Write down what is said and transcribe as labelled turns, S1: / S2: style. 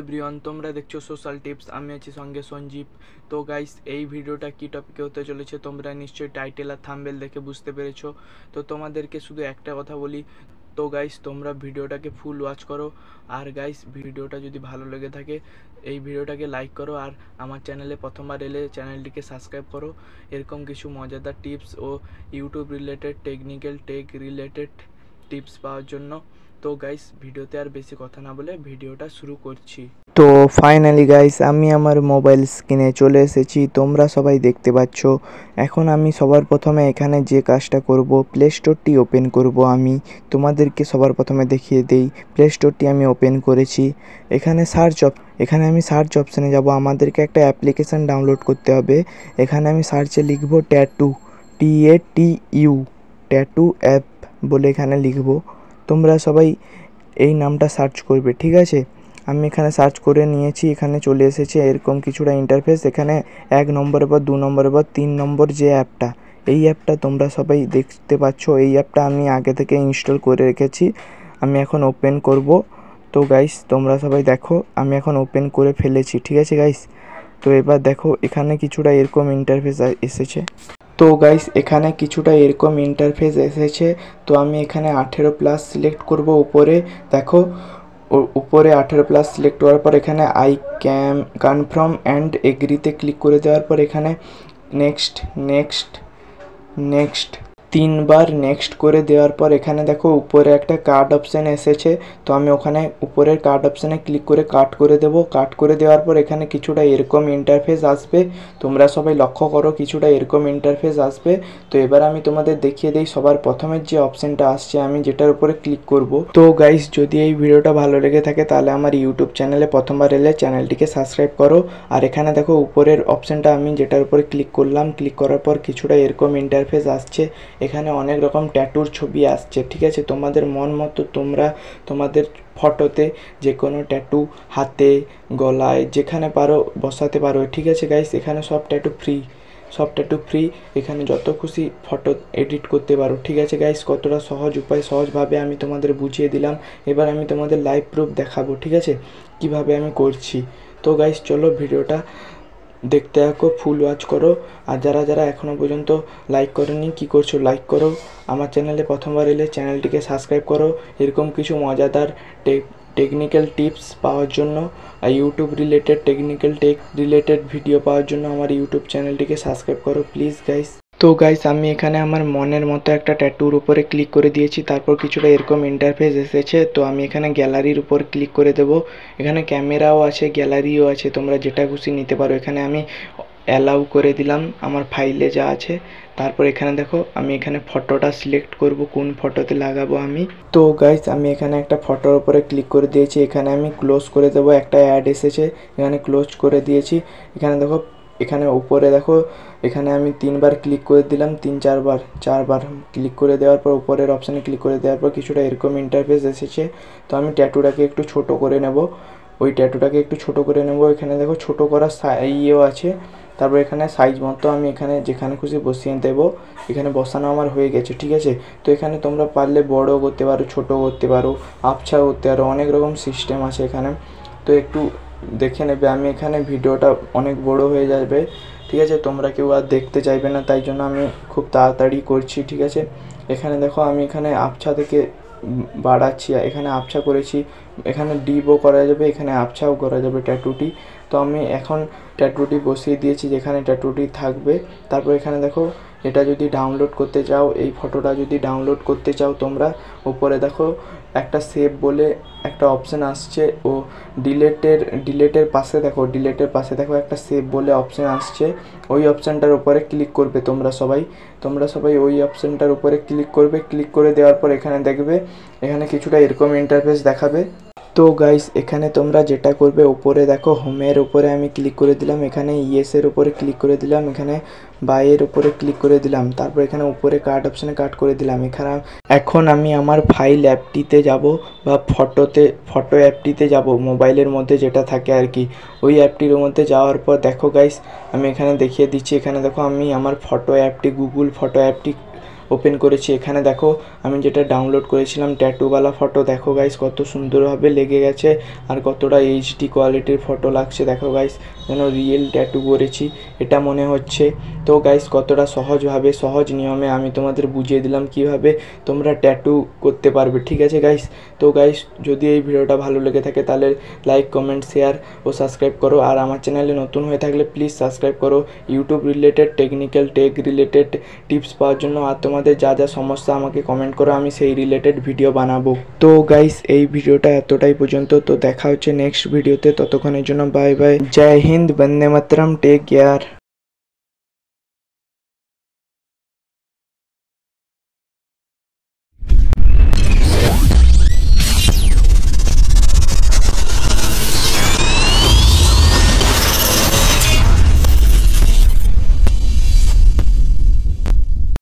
S1: Everyone, তোমরা দেখছো social tips. আমি আছি সঙ্গে সঞ্জীব। তো গাইস, এই ভিডিওটা কি টপিকে হতে চলেছে তোমরা নিশ্চয়ই টাইটেল আর থাম্বনেল দেখে বুঝতে পেরেছো। তো তোমাদেরকে শুধু একটা কথা বলি, তো গাইস তোমরা ভিডিওটাকে ফুল ওয়াচ করো। আর গাইস, ভিডিওটা যদি ভালো লেগে থাকে এই ভিডিওটাকে লাইক করো, আর আমার চ্যানেলে প্রথমবার এলে চ্যানেলটিকে সাবস্ক্রাইব করো এরকম কিছু মজাদার টিপস ও YouTube related tech related tips পাওয়ার জন্য। তো গাইস, ভিডিওতে আর বেশি কথা না বলে ভিডিওটা শুরু করছি।
S2: তো ফাইনালি গাইস, আমি আমার মোবাইল স্ক্রিনে চলে এসেছি, তোমরা সবাই দেখতে পাচ্ছ। এখন আমি সবার প্রথমে এখানে যে কাজটা করব, প্লে স্টোরটি ওপেন করব। আমি তোমাদেরকে সবার প্রথমে দেখিয়ে দেই, প্লে স্টোরটি আমি ওপেন করেছি। এখানে আমি সার্চ অপশানে যাব। আমাদেরকে একটা অ্যাপ্লিকেশান ডাউনলোড করতে হবে। এখানে আমি সার্চে লিখব ট্যাটু, TATU, ট্যাটু অ্যাপ বলে এখানে লিখব। তোমরা সবাই এই নামটা সার্চ করবে, ঠিক আছে? আমি এখানে সার্চ করে নিয়েছি, এখানে চলে এসেছে এরকম কিছুটা ইন্টারফেস। এখানে 1 নম্বরের পর 2 নম্বরের পর 3 নম্বর যে অ্যাপটা, এই অ্যাপটা তোমরা সবাই দেখতে পাচ্ছ। এই অ্যাপটা আমি আগে থেকে ইনস্টল করে রেখেছি। আমি এখন ওপেন করব। তো গাইস, তোমরা সবাই দেখো, আমি এখন ওপেন করে ফেলেছি, ঠিক আছে গাইস? তো এবার দেখো, এখানে কিছুটা এরকম ইন্টারফেস এসেছে। তো গাইস, এখানে কিছুটা এরকম ইন্টারফেস এসেছে। তো আমি এখানে 18+ সিলেক্ট করব। উপরে দেখো, উপরে 18+ সিলেক্ট করার পর এখানে আই ক্যান কনফার্ম অ্যান্ড এগ্রিতে ক্লিক করে দেওয়ার পর এখানে নেক্সট নেক্সট নেক্সট 3বার নেক্সট করে দেওয়ার পর এখানে দেখো উপরে একটা কার্ড অপশান এসেছে। তো আমি ওখানে উপরের কার্ড অপশানে ক্লিক করে কাট করে দেবো। কাট করে দেওয়ার পর এখানে কিছুটা এরকম ইন্টারফেস আসবে। তোমরা সবাই লক্ষ্য করো, কিছুটা এরকম ইন্টারফেস আসবে। তো এবার আমি তোমাদের দেখিয়ে দিই সবার প্রথমের যে অপশানটা আসছে, আমি যেটার উপরে ক্লিক করব। তো গাইস, যদি এই ভিডিওটা ভালো লেগে থাকে তাহলে আমার ইউটিউব চ্যানেলে প্রথমবার এলে চ্যানেলটিকে সাবস্ক্রাইব করো। আর এখানে দেখো উপরের অপশানটা আমি যেটার উপরে ক্লিক করলাম, ক্লিক করার পর কিছুটা এরকম ইন্টারফেস আসছে। এখানে অনেক রকম ট্যাটুর ছবি আসছে, ঠিক আছে? তোমাদের মন মতো তোমরা তোমাদের ফটোতে যে কোনো ট্যাটু হাতে, গলায়, যেখানে পারো বসাতে পারো, ঠিক আছে গাইস? এখানে সব ট্যাটু ফ্রি। এখানে যত খুশি ফটো এডিট করতে পারো, ঠিক আছে গাইস? কতটা সহজ উপায়, সহজভাবে আমি তোমাদের বুঝিয়ে দিলাম। এবার আমি তোমাদের লাইভ প্রুফ দেখাবো, ঠিক আছে, কিভাবে আমি করছি। তো গাইস, চলো ভিডিওটা দেখতে থাকো, ফুল ওয়াচ করো। আর যারা যারা এখনও পর্যন্ত লাইক করোনি, কী করছো? লাইক করো। আমার চ্যানেলে প্রথমবার এলে চ্যানেলটিকে সাবস্ক্রাইব করো এরকম কিছু মজাদার টেকনিক্যাল টিপস পাওয়ার জন্য, আর YouTube related tech related video পাওয়ার জন্য আমার ইউটিউব চ্যানেলটিকে সাবস্ক্রাইব করো প্লিজ গাইস। তো গাইস, আমি এখানে আমার মনের মতো একটা ট্যাটুর উপরে ক্লিক করে দিয়েছি। তারপর কিছুটা এরকম ইন্টারফেস এসেছে। তো আমি এখানে গ্যালারির উপর ক্লিক করে দেব। এখানে ক্যামেরাও আছে, গ্যালারিও আছে, তোমরা যেটা খুশি নিতে পারো। এখানে আমি অ্যালাউ করে দিলাম আমার ফাইলে যা আছে। তারপর এখানে দেখো, আমি এখানে ফটোটা সিলেক্ট করব, কোন ফটোতে লাগাবো আমি। তো গাইস, আমি এখানে একটা ফটোর উপরে ক্লিক করে দিয়েছি। এখানে আমি ক্লোজ করে দেবো, একটা অ্যাড এসেছে, এখানে ক্লোজ করে দিয়েছি। এখানে দেখো, এখানে উপরে দেখো, এখানে আমি 3বার ক্লিক করে দিলাম, 4বার ক্লিক করে দেওয়ার পর উপরের অপশানে ক্লিক করে দেওয়ার পর কিছুটা এরকম ইন্টারফেস এসেছে। তো আমি ট্যাটুটাকে একটু ছোট করে নেব, এখানে দেখো ছোট করার ইয়েও আছে। তারপর এখানে সাইজ মতো আমি এখানে যেখানে খুশি বসিয়ে দেবো। এখানে বসানো আমার হয়ে গেছে, ঠিক আছে? তো এখানে তোমরা পারলে বড় করতে পারো, ছোট করতে পারো, আবছা করতে পারো, অনেক রকম সিস্টেম আছে এখানে। তো একটু দেখে নেবে। আমি এখানে ভিডিওটা অনেক বড় হয়ে যাবে, ঠিক আছে? তোমরা কেউ আর দেখতে চাইবে না, তাই জন্য আমি খুব তাড়াতাড়ি করছি, ঠিক আছে? এখানে দেখো, আমি এখানে আবছা থেকে বাড়াচ্ছি, এখানে আবছা করেছি। এখানে ডিপও করা যাবে, এখানে আবছাও করা যাবে ট্যাটুটি। তো আমি এখন ট্যাটুটি বসিয়ে দিয়েছি যেখানে ট্যাটুটি থাকবে। তারপর এখানে দেখো, এটা যদি ডাউনলোড করতে চাও, এই ফটোটা যদি ডাউনলোড করতে চাও তোমরা, উপরে দেখো একটা সেভ বলে একটা অপশান আসছে, ও ডিলেটের পাশে দেখো একটা সেভ বলে অপশান আসছে। ওই অপশানটার উপরে ক্লিক করবে তোমরা সবাই ওই অপশানটার উপরে ক্লিক করবে। ক্লিক করে দেওয়ার পর এখানে দেখবে, এখানে কিছুটা এরকম ইন্টারফেস দেখাবে। তো গাইস, এখানে তোমরা যেটা করবে, উপরে দেখো হোমের উপরে আমি ক্লিক করে দিলাম, এখানে ইয়েসের উপরে ক্লিক করে দিলাম, এখানে বাইয়ের উপরে ক্লিক করে দিলাম। তারপর এখানে উপরে কাট অপশানে কাট করে দিলাম। এখন আমি আমার ফাইল অ্যাপটিতে যাব, বা ফটো অ্যাপটিতে যাব, মোবাইলের মধ্যে যেটা থাকে আর কি, ওই অ্যাপটির মধ্যে যাওয়ার পর দেখো গাইস, আমি এখানে দেখিয়ে দিচ্ছি। এখানে দেখো, আমি আমার ফটো অ্যাপটি, গুগল ফটো অ্যাপটি ওপেন করেছি। এখানে দেখো আমি যেটা ডাউনলোড করেছিলাম ট্যাটুওয়ালা ফটো, দেখো গাইস কত সুন্দরভাবে লেগে গেছে আর কতটা এইচডি কোয়ালিটির ফটো লাগছে। দেখো গাইস যেন রিয়েল ট্যাটু করেছি এটা মনে হচ্ছে। তো গাইস কতটা সহজভাবে সহজ নিয়মে আমি তোমাদের বুঝিয়ে দিলাম কিভাবে তোমরা ট্যাটু করতে পারবে, ঠিক আছে গাইস। তো গাইস যদি এই ভিডিওটা ভালো লেগে থাকে তাহলে লাইক কমেন্ট শেয়ার ও সাবস্ক্রাইব করো। আর আমার চ্যানেলে নতুন হয়ে থাকলে প্লিজ সাবস্ক্রাইব করো YouTube related technical tech related tips পাওয়ার জন্য। আর তোমাদের যা যা সমস্যা আমাকে কমেন্ট করো, আমি সেই রিলেটেড ভিডিও বানাবো। তো গাইস এই ভিডিওটা এতটাই পর্যন্ত, তো দেখা হচ্ছে নেক্সট ভিডিওতে। ততক্ষণের জন্য বাই বাই, জয় হিন্দ, বন্দে মাতরম, টেক কেয়ার।